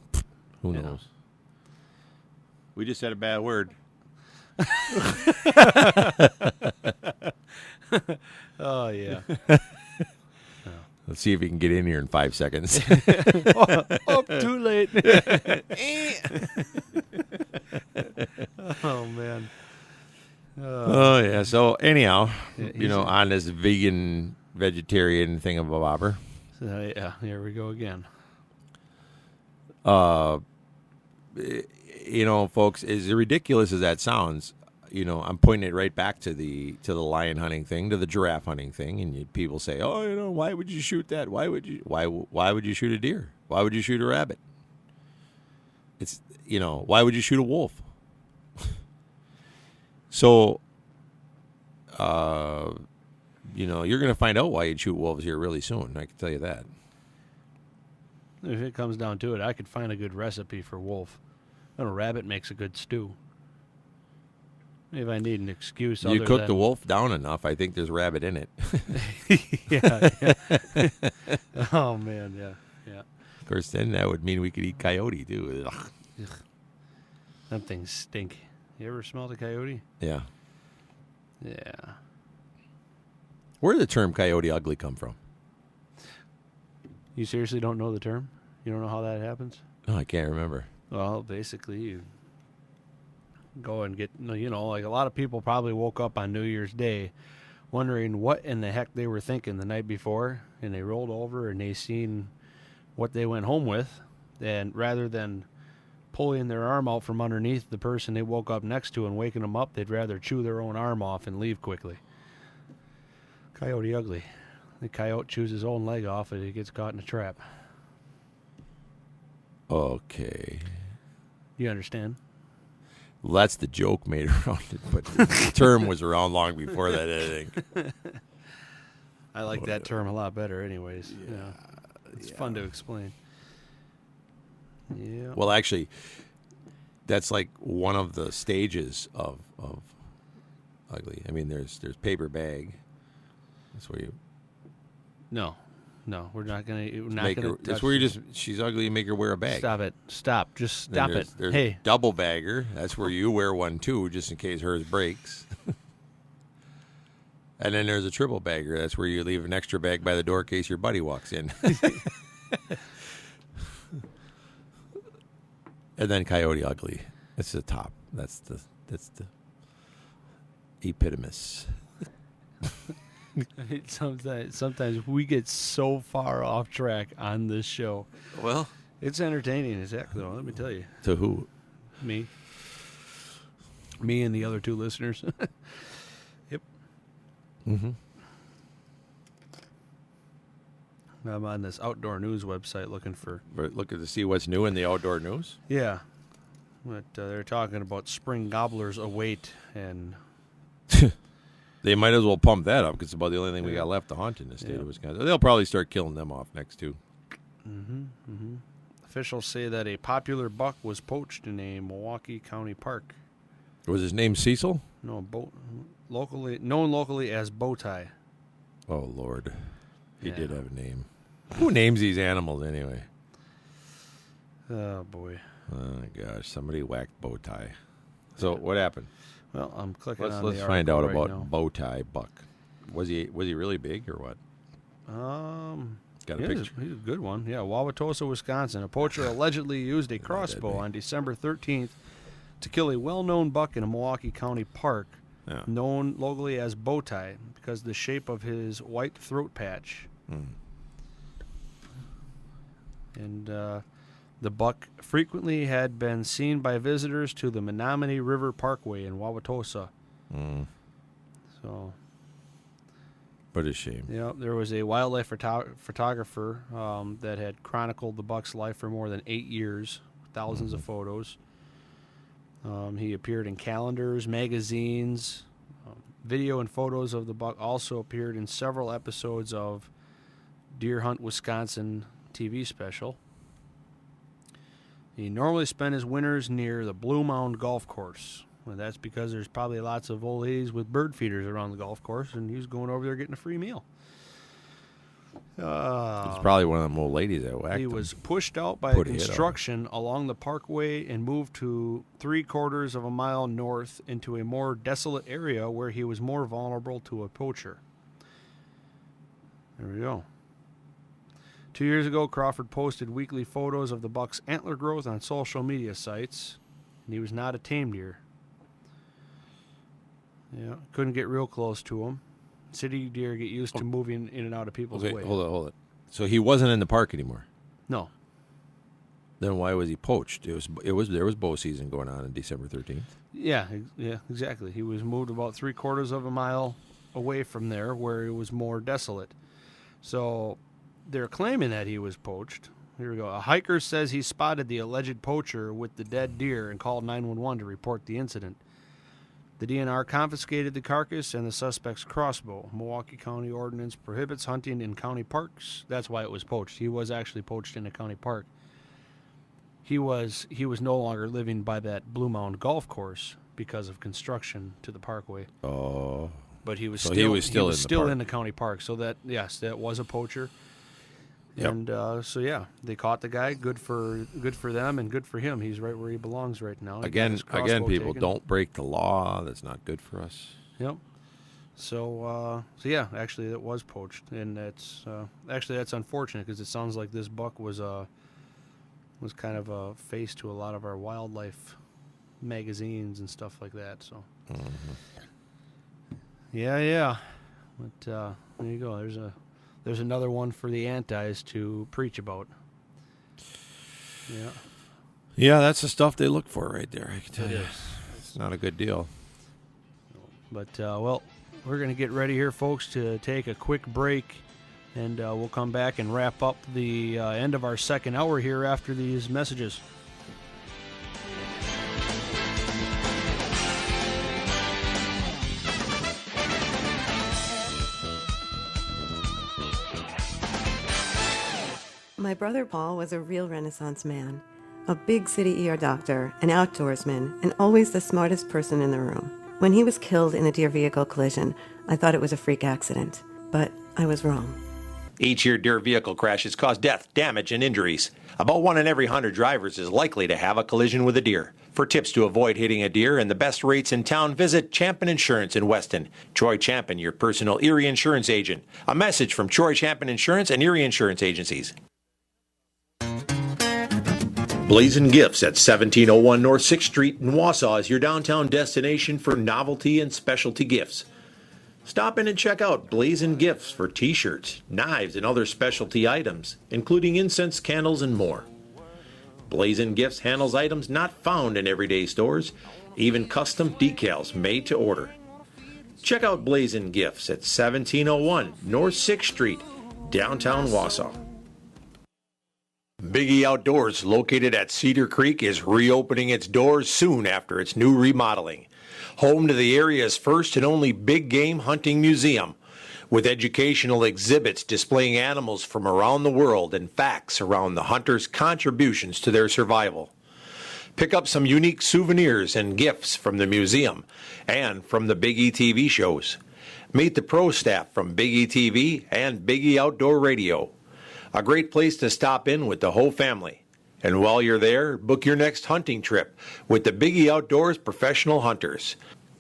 [SPEAKER 2] who knows? We just said a bad word.
[SPEAKER 3] Oh, yeah.
[SPEAKER 2] Let's see if he can get in here in 5 seconds.
[SPEAKER 3] Too late. Oh, man.
[SPEAKER 2] Oh, yeah. So, anyhow,
[SPEAKER 3] Yeah,
[SPEAKER 2] on this vegetarian thing of a bobber.
[SPEAKER 3] Yeah, here we go again.
[SPEAKER 2] Folks, as ridiculous as that sounds, I'm pointing it right back to the lion hunting thing, to the giraffe hunting thing, and people say, "Oh, why would you shoot that? Why would you shoot a deer? Why would you shoot a rabbit? It's why would you shoot a wolf?" So, you're going to find out why you'd shoot wolves here really soon. I can tell you that.
[SPEAKER 3] If it comes down to it, I could find a good recipe for wolf. A rabbit makes a good stew. If I need an excuse,
[SPEAKER 2] You cook the wolf down enough, I think there's rabbit in it.
[SPEAKER 3] Yeah. Oh man, yeah.
[SPEAKER 2] Of course, then that would mean we could eat coyote too. Ugh.
[SPEAKER 3] Them things stink. You ever smelled a coyote?
[SPEAKER 2] Yeah.
[SPEAKER 3] Yeah.
[SPEAKER 2] Where did the term coyote ugly come from?
[SPEAKER 3] You seriously don't know the term? You don't know how that happens?
[SPEAKER 2] Oh, I can't remember.
[SPEAKER 3] Well, basically, you go and get, like a lot of people probably woke up on New Year's Day wondering what in the heck they were thinking the night before, and they rolled over and they seen what they went home with, and rather than pulling their arm out from underneath the person they woke up next to and waking them up, they'd rather chew their own arm off and leave quickly. Coyote ugly. The coyote chews his own leg off and he gets caught in a trap.
[SPEAKER 2] Okay.
[SPEAKER 3] You understand?
[SPEAKER 2] Well, that's the joke made around it, but the term was around long before that, I think.
[SPEAKER 3] I like that term a lot better anyways. Yeah. It's fun to explain. Yeah.
[SPEAKER 2] Well, actually, that's like one of the stages of ugly. I mean, there's paper bag. That's where you...
[SPEAKER 3] No, we're not gonna.
[SPEAKER 2] That's where you she's ugly. You make her wear a bag.
[SPEAKER 3] Stop it! Stop! Just stop it!
[SPEAKER 2] There's
[SPEAKER 3] Hey,
[SPEAKER 2] double bagger. That's where you wear one too, just in case hers breaks. And then there's a triple bagger. That's where you leave an extra bag by the door in case your buddy walks in. And then coyote ugly. That's the top. That's the epitomis.
[SPEAKER 3] Sometimes we get so far off track on this show.
[SPEAKER 2] Well,
[SPEAKER 3] it's entertaining as heck, though. Let me tell you.
[SPEAKER 2] To who?
[SPEAKER 3] Me and the other two listeners. Yep.
[SPEAKER 2] Mm-hmm.
[SPEAKER 3] I'm on this outdoor news website looking
[SPEAKER 2] to see what's new in the outdoor news.
[SPEAKER 3] Yeah. But they're talking about spring gobblers await, and
[SPEAKER 2] they might as well pump that up because it's about the only thing we got left to hunt in the state of Wisconsin. They'll probably start killing them off next too.
[SPEAKER 3] Officials say that a popular buck was poached in a Milwaukee County park.
[SPEAKER 2] Was his name Cecil?
[SPEAKER 3] No, known locally as Bowtie.
[SPEAKER 2] Oh Lord, he did have a name. Who names these animals anyway?
[SPEAKER 3] Oh boy.
[SPEAKER 2] Oh my gosh, somebody whacked Bowtie. So what happened?
[SPEAKER 3] Well, I'm clicking on
[SPEAKER 2] Let's
[SPEAKER 3] the
[SPEAKER 2] find out
[SPEAKER 3] article
[SPEAKER 2] about
[SPEAKER 3] right
[SPEAKER 2] Bowtie buck. Was he really big or what? Got a picture.
[SPEAKER 3] He's a good one. Yeah, Wauwatosa, Wisconsin. A poacher allegedly used a crossbow on December 13th to kill a well-known buck in a Milwaukee County park, known locally as Bowtie because of the shape of his white throat patch. And the buck frequently had been seen by visitors to the Menominee River Parkway in Wauwatosa. So,
[SPEAKER 2] what a shame.
[SPEAKER 3] Yeah, there was a wildlife photographer that had chronicled the buck's life for more than 8 years, thousands of photos. He appeared in calendars, magazines. Video and photos of the buck also appeared in several episodes of Deer Hunt Wisconsin TV special. He normally spent his winters near the Blue Mound Golf Course. Well, that's because there's probably lots of old ladies with bird feeders around the golf course, and he's going over there getting a free meal.
[SPEAKER 2] It's probably one of them old ladies that whacked
[SPEAKER 3] He
[SPEAKER 2] him.
[SPEAKER 3] was pushed out by construction along the parkway and moved to 3/4 of a mile north into a more desolate area where he was more vulnerable to a poacher. There we go. 2 years ago, Crawford posted weekly photos of the buck's antler growth on social media sites, and he was not a tame deer. Yeah, couldn't get real close to him. City deer get used to moving in and out of people's way.
[SPEAKER 2] Hold it. So he wasn't in the park anymore.
[SPEAKER 3] No.
[SPEAKER 2] Then why was he poached? There was bow season going on December 13th.
[SPEAKER 3] Yeah, exactly. He was moved about 3/4 of a mile away from there, where it was more desolate. So they're claiming that he was poached. Here we go. A hiker says he spotted the alleged poacher with the dead deer and called 911 to report the incident. The DNR confiscated the carcass and the suspect's crossbow. Milwaukee County ordinance prohibits hunting in county parks. That's why it was poached. He was actually poached in a county park. He was no longer living by that Blue Mound golf course because of construction to the parkway.
[SPEAKER 2] Oh.
[SPEAKER 3] But he was
[SPEAKER 2] still
[SPEAKER 3] in the county park. So that was a poacher.
[SPEAKER 2] Yep.
[SPEAKER 3] And they caught the guy. Good for them and good for him. He's right where he belongs right now.
[SPEAKER 2] Again, people, don't break the law. That's not good for us.
[SPEAKER 3] Yep. So actually, it was poached, and that's unfortunate because it sounds like this buck was kind of a face to a lot of our wildlife magazines and stuff like that. So.
[SPEAKER 2] Mm-hmm.
[SPEAKER 3] Yeah. But there you go. There's another one for the antis to preach about. Yeah.
[SPEAKER 2] Yeah, that's the stuff they look for right there. I can tell you.
[SPEAKER 3] is.
[SPEAKER 2] It's not a good deal.
[SPEAKER 3] But, we're going to get ready here, folks, to take a quick break, and we'll come back and wrap up the end of our second hour here after these messages.
[SPEAKER 9] My brother Paul was a real Renaissance man, a big city ER doctor, an outdoorsman, and always the smartest person in the room. When he was killed in a deer vehicle collision, I thought it was a freak accident, but I was wrong.
[SPEAKER 1] Each year, deer vehicle crashes cause death, damage, and injuries. About 1 in every 100 drivers is likely to have a collision with a deer. For tips to avoid hitting a deer and the best rates in town, visit Champion Insurance in Weston. Troy Champion, your personal Erie insurance agent. A message from Troy Champion Insurance and Erie Insurance Agencies. Blazing Gifts at 1701 North 6th Street in Wausau is your downtown destination for novelty and specialty gifts. Stop in and check out Blazing Gifts for t-shirts, knives, and other specialty items, including incense, candles, and more. Blazing Gifts handles items not found in everyday stores, even custom decals made to order. Check out Blazing Gifts at 1701 North 6th Street, downtown Wausau. Big E Outdoors, located at Cedar Creek, is reopening its doors soon after its new remodeling. Home to the area's first and only big game hunting museum, with educational exhibits displaying animals from around the world and facts around the hunters' contributions to their survival. Pick up some unique souvenirs and gifts from the museum and from the Big E TV shows. Meet the pro staff from Big E TV and Big E Outdoor Radio. A great place to stop in with the whole family. And while you're there, book your next hunting trip with the Big E Outdoors Professional Hunters.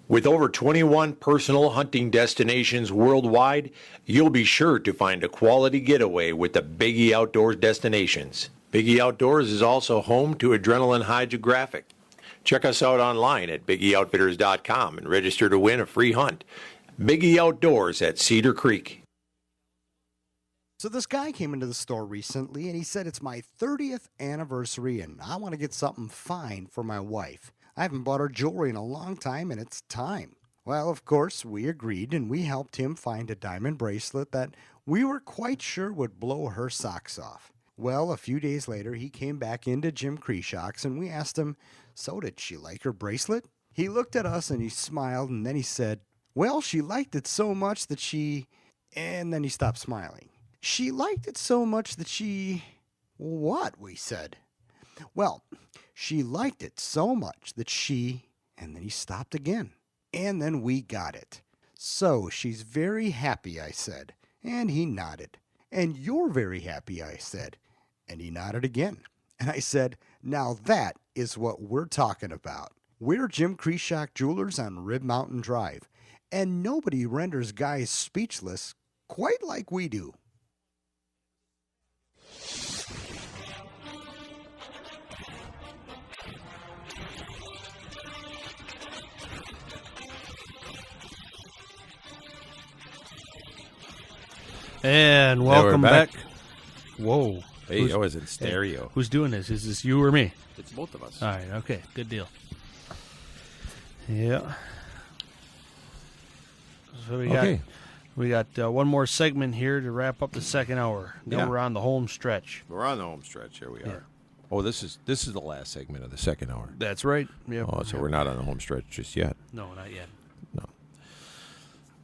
[SPEAKER 1] With over 21 personal hunting destinations worldwide, you'll be sure to find a quality getaway with the Big E Outdoors destinations. Big E Outdoors is also home to Adrenaline Hydrographic. Check us out online at BigEOutfitters.com and register to win a free hunt. Big E Outdoors at Cedar Creek.
[SPEAKER 10] So this guy came into the store recently and he said, it's my 30th anniversary and I want to get something fine for my wife. I haven't bought her jewelry in a long time and it's time. Well, of course, we agreed and we helped him find a diamond bracelet that we were quite sure would blow her socks off. Well, a few days later, he came back into Jim Creshock's and we asked him, so did she like her bracelet? He looked at us and he smiled and then he said, well, she liked it so much that she... And then he stopped smiling. She liked it so much that she... What? We said. Well, She liked it so much that and then he stopped again. And then we got it. So she's very happy, I said. And he nodded. And you're very happy, I said. And he nodded again. And I said, now that is what we're talking about. We're Jim Kreshock Jewelers on Rib Mountain Drive. And nobody renders guys speechless quite like we do.
[SPEAKER 3] And welcome back. Whoa.
[SPEAKER 2] Hey, that was in stereo.
[SPEAKER 3] Hey, who's doing this? Is this you or me?
[SPEAKER 2] It's both of us.
[SPEAKER 3] All right, okay, good deal. Yeah. So we got one more segment here to wrap up the second hour. Then we're on the home stretch.
[SPEAKER 2] We're on the home stretch. Here we are. Oh, this is the last segment of the second hour.
[SPEAKER 3] That's right. Yep.
[SPEAKER 2] Oh, so we're not on the home stretch just yet.
[SPEAKER 3] No, not yet.
[SPEAKER 2] No.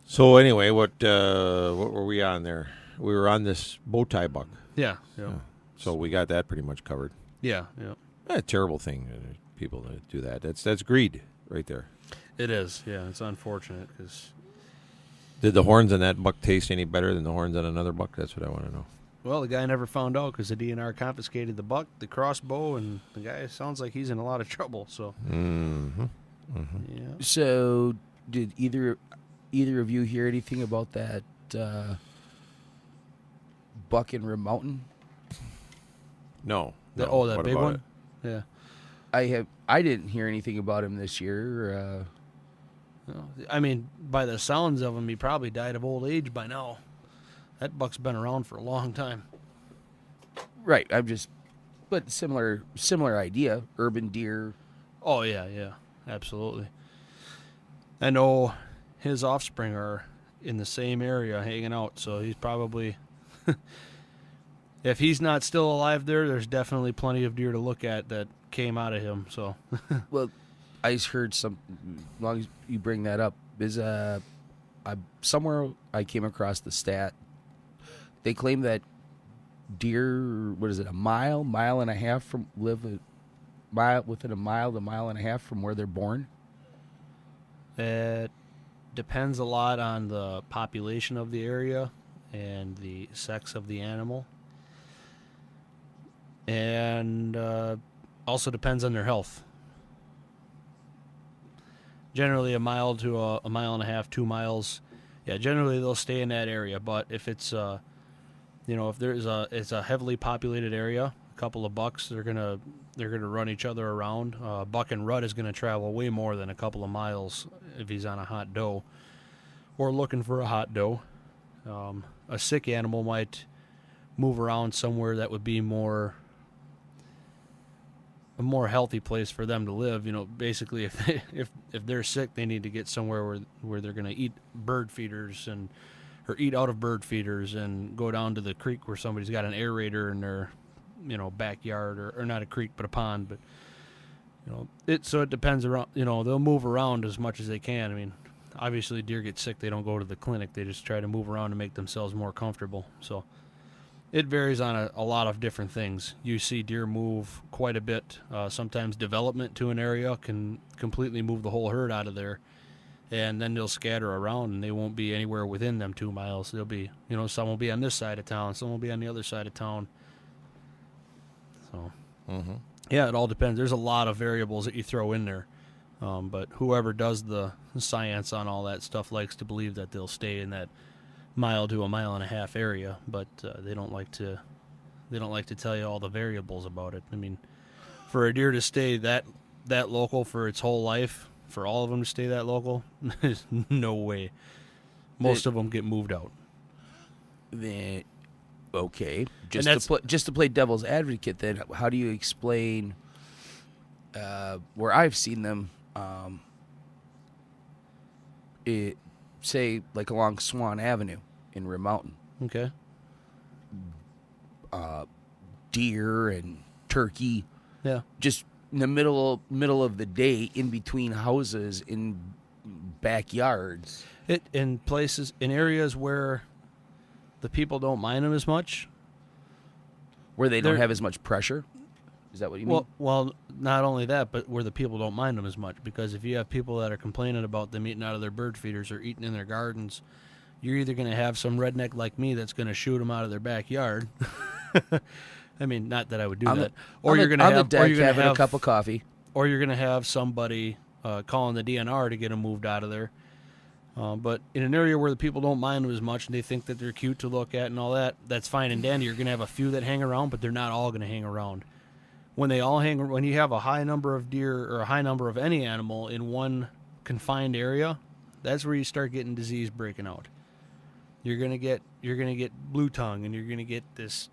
[SPEAKER 2] So anyway, what were we on there? We were on this bow tie buck.
[SPEAKER 3] Yeah.
[SPEAKER 2] So we got that pretty much covered.
[SPEAKER 3] Yeah.
[SPEAKER 2] Terrible thing, people that do that. That's greed right there.
[SPEAKER 3] It is. Yeah, it's unfortunate because.
[SPEAKER 2] Did the horns on that buck taste any better than the horns on another buck? That's what I want to know.
[SPEAKER 3] Well, the guy never found out because the DNR confiscated the buck, the crossbow, and the guy sounds like he's in a lot of trouble. So.
[SPEAKER 2] Yeah.
[SPEAKER 7] So, did either of you hear anything about that buck in Rib Mountain?
[SPEAKER 2] No.
[SPEAKER 3] That
[SPEAKER 2] What
[SPEAKER 3] big
[SPEAKER 2] about
[SPEAKER 3] one?
[SPEAKER 2] it?
[SPEAKER 3] Yeah.
[SPEAKER 7] I didn't hear anything about him this year.
[SPEAKER 3] I mean, by the sounds of him, he probably died of old age by now. That buck's been around for a long time.
[SPEAKER 7] Right. But similar idea. Urban deer.
[SPEAKER 3] Oh, yeah, absolutely. I know his offspring are in the same area hanging out, so he's probably... If he's not still alive there's definitely plenty of deer to look at that came out of him. So,
[SPEAKER 7] well, I just heard some. As long as you bring that up, is somewhere I came across the stat. They claim that deer, what is it, mile and a half from within a mile to mile and a half from where they're born.
[SPEAKER 3] it depends a lot on the population of the area and the sex of the animal. And also depends on their health. Generally, a mile to a mile and a half, 2 miles. Yeah, generally they'll stay in that area. But if it's, if it's a heavily populated area, a couple of bucks, they're gonna run each other around. Buck and rut is gonna travel way more than a couple of miles if he's on a hot doe or looking for a hot doe. A sick animal might move around somewhere that would be a more healthy place for them to live. Basically, if they're sick, they need to get somewhere where they're going to eat bird feeders or eat out of bird feeders and go down to the creek where somebody's got an aerator in their backyard, or not a creek but a pond. But it depends around. They'll move around as much as they can. I mean, obviously deer get sick, they don't go to the clinic, they just try to move around to make themselves more comfortable. So it varies on a lot of different things. You see deer move quite a bit. Sometimes development to an area can completely move the whole herd out of there, and then they'll scatter around and they won't be anywhere within them 2 miles. They'll be, some will be on this side of town, some will be on the other side of town. So, yeah, it all depends. There's a lot of variables that you throw in there. But whoever does the science on all that stuff likes to believe that they'll stay in that mile to a mile and a half area, but they don't like to tell you all the variables about it. I mean, for a deer to stay that local for its whole life, for all of them to stay that local, there's no way. Most of them get moved out.
[SPEAKER 7] Okay, just to play devil's advocate, then how do you explain where I've seen them? Say like along Swan Avenue in Rib Mountain.
[SPEAKER 3] Okay.
[SPEAKER 7] Deer and turkey.
[SPEAKER 3] Yeah.
[SPEAKER 7] Just in the middle of the day, in between houses, in backyards.
[SPEAKER 3] In areas where the people don't mind them as much.
[SPEAKER 7] Where they don't have as much pressure. Is that what you mean?
[SPEAKER 3] Well, not only that, but where the people don't mind them as much. Because if you have people that are complaining about them eating out of their bird feeders or eating in their gardens, you're either going to have some redneck like me that's going to shoot them out of their backyard. I mean, not that I would do that. Or you're going to have
[SPEAKER 7] a cup of coffee.
[SPEAKER 3] Or you're going to have somebody calling the DNR to get them moved out of there. But in an area where the people don't mind them as much and they think that they're cute to look at and all that, that's fine and dandy. You're going to have a few that hang around, but they're not all going to hang around. When you have a high number of deer or a high number of any animal in one confined area, that's where you start getting disease breaking out. You're gonna get blue tongue, and you're gonna get this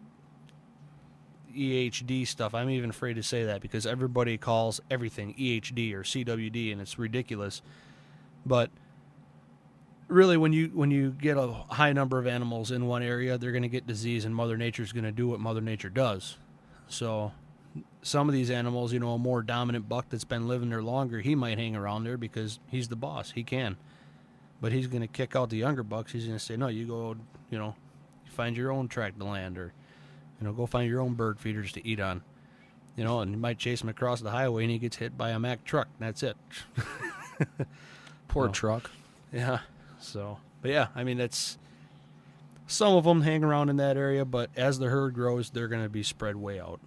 [SPEAKER 3] EHD stuff. I'm even afraid to say that because everybody calls everything EHD or CWD, and it's ridiculous. But really, when you get a high number of animals in one area, they're gonna get disease, and Mother Nature's gonna do what Mother Nature does. So some of these animals, a more dominant buck that's been living there longer, he might hang around there because he's the boss. He can. But he's going to kick out the younger bucks. He's going to say, no, you go, find your own tract of land or, go find your own bird feeders to eat on. And you might chase him across the highway and he gets hit by a Mack truck. And that's it.
[SPEAKER 7] Poor truck.
[SPEAKER 3] Yeah. So, but yeah, I mean, that's... Some of them hang around in that area, but as the herd grows, they're going to be spread way out.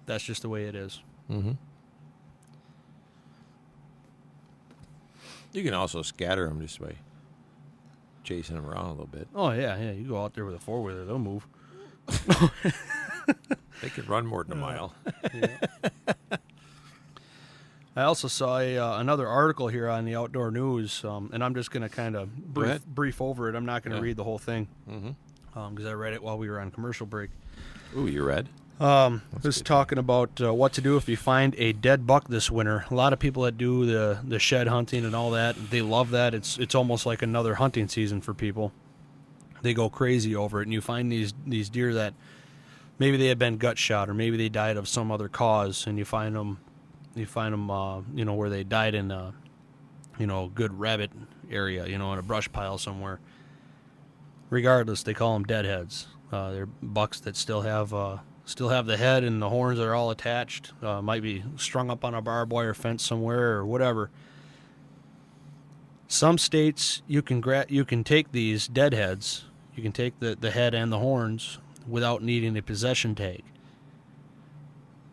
[SPEAKER 3] That's just the way it is.
[SPEAKER 2] Mm-hmm. You can also scatter them just by chasing them around a little bit.
[SPEAKER 3] Oh, yeah. You go out there with a four-wheeler, they'll move.
[SPEAKER 2] They can run more than a mile.
[SPEAKER 3] Yeah. I also saw another article here on the Outdoor News, and I'm just going to kind of brief over it. I'm not going to read the whole thing because I read it while we were on commercial break.
[SPEAKER 2] Ooh, you read?
[SPEAKER 3] Just talking about what to do if you find a dead buck this winter. A lot of people that do the shed hunting and all that, they love that. It's almost like another hunting season for people. They go crazy over it, and you find these deer that maybe they had been gut shot or maybe they died of some other cause, and you find them where they died in a good rabbit area, in a brush pile somewhere. Regardless, they call them deadheads. They're bucks that still have the head and the horns are all attached. Might be strung up on a barbed wire fence somewhere or whatever. Some states you can take these deadheads, you can take the head and the horns without needing a possession tag.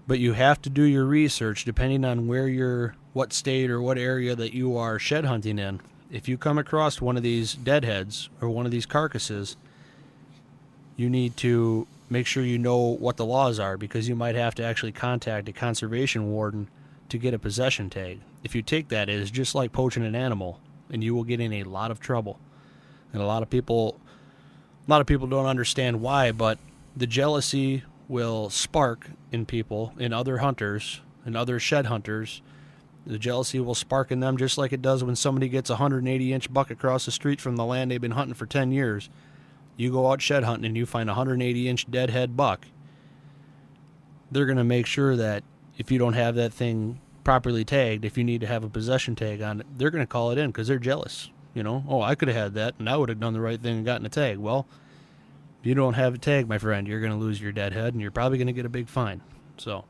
[SPEAKER 3] But you have to do your research depending on what state or what area that you are shed hunting in. If you come across one of these deadheads or one of these carcasses, you need to make sure you know what the laws are because you might have to actually contact a conservation warden to get a possession tag. If you take that, it is just like poaching an animal, and you will get in a lot of trouble. And a lot of people don't understand why, but the jealousy will spark in people, in other hunters, in other shed hunters. The jealousy will spark in them just like it does when somebody gets a 180-inch buck across the street from the land they've been hunting for 10 years. You go out shed hunting and you find a 180-inch deadhead buck. They're going to make sure that if you don't have that thing properly tagged, if you need to have a possession tag on it, they're going to call it in because they're jealous. Oh, I could have had that and I would have done the right thing and gotten a tag. Well, if you don't have a tag, my friend, you're going to lose your deadhead and you're probably going to get a big fine. So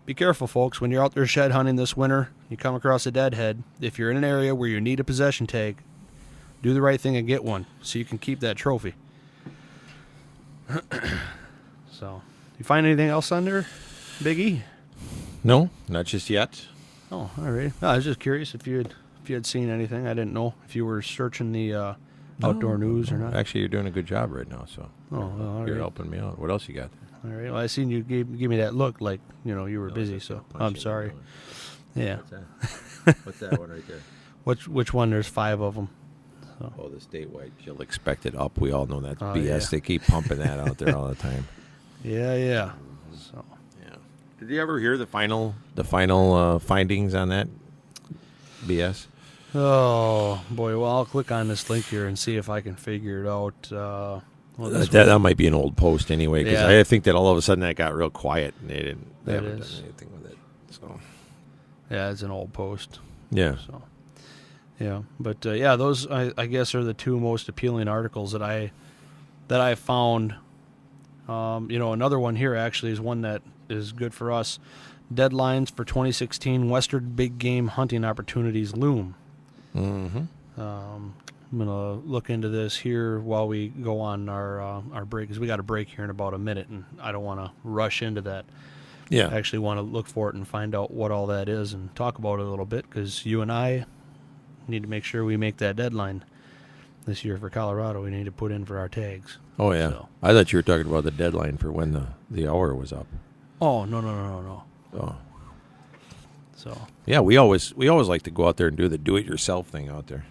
[SPEAKER 3] be careful, folks. When you're out there shed hunting this winter, you come across a deadhead. If you're in an area where you need a possession tag, do the right thing and get one so you can keep that trophy. So, you find anything else on there, Big E?
[SPEAKER 2] No, not just yet.
[SPEAKER 3] Oh, all right. No, I was just curious if you had seen anything. I didn't know if you were searching the outdoor news or not.
[SPEAKER 2] Actually, you're doing a good job right now, so you're
[SPEAKER 3] right.
[SPEAKER 2] helping me out. What else you got?
[SPEAKER 3] All right. Well, I seen you give me that look like you were busy. So I'm sorry. Yeah.
[SPEAKER 2] What's that one right there?
[SPEAKER 3] Which one? There's 5 of them. So.
[SPEAKER 2] Oh, the statewide. You'll expect it up. We all know that's BS.
[SPEAKER 3] Yeah.
[SPEAKER 2] They keep pumping that out there all the time.
[SPEAKER 3] Yeah. So.
[SPEAKER 2] Yeah. Did you ever hear the final findings on that BS?
[SPEAKER 3] Oh boy. Well, I'll click on this link here and see if I can figure it out.
[SPEAKER 2] That might be an old post anyway, because I think that all of a sudden that got real quiet and they haven't done anything with it. So.
[SPEAKER 3] Yeah, it's an old post.
[SPEAKER 2] Yeah.
[SPEAKER 3] So. Yeah, but those I guess are the 2 most appealing articles that I found. Another one here actually is one that is good for us. Deadlines for 2016 Western big game hunting opportunities loom.
[SPEAKER 2] Mm-hmm.
[SPEAKER 3] I'm going to look into this here while we go on our break, because we got a break here in about a minute, and I don't want to rush into that.
[SPEAKER 2] Yeah.
[SPEAKER 3] I actually want to look for it and find out what all that is and talk about it a little bit, because you and I need to make sure we make that deadline this year for Colorado. We need to put in for our tags.
[SPEAKER 2] Oh, yeah.
[SPEAKER 3] So.
[SPEAKER 2] I thought you were talking about the deadline for when the hour was up.
[SPEAKER 3] Oh, no.
[SPEAKER 2] Oh.
[SPEAKER 3] So.
[SPEAKER 2] Yeah, we always like to go out there and do the do-it-yourself thing out there.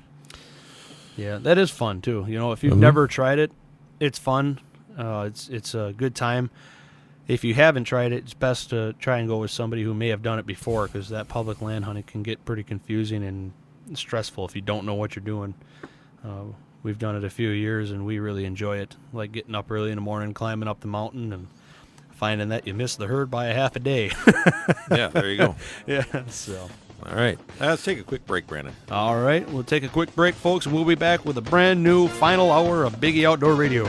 [SPEAKER 3] Yeah, that is fun, too. You know, if you've never tried it, it's fun. It's a good time. If you haven't tried it, it's best to try and go with somebody who may have done it before, because that public land hunting can get pretty confusing and stressful if you don't know what you're doing. We've done it a few years, and we really enjoy it, like getting up early in the morning, climbing up the mountain, and finding that you missed the herd by a half a day.
[SPEAKER 2] Yeah, there you go.
[SPEAKER 3] Yeah, so.
[SPEAKER 2] All right. Let's take a quick break, Brandon.
[SPEAKER 3] All right, we'll take a quick break, folks, and we'll be back with a brand new final hour of Biggie Outdoor Radio.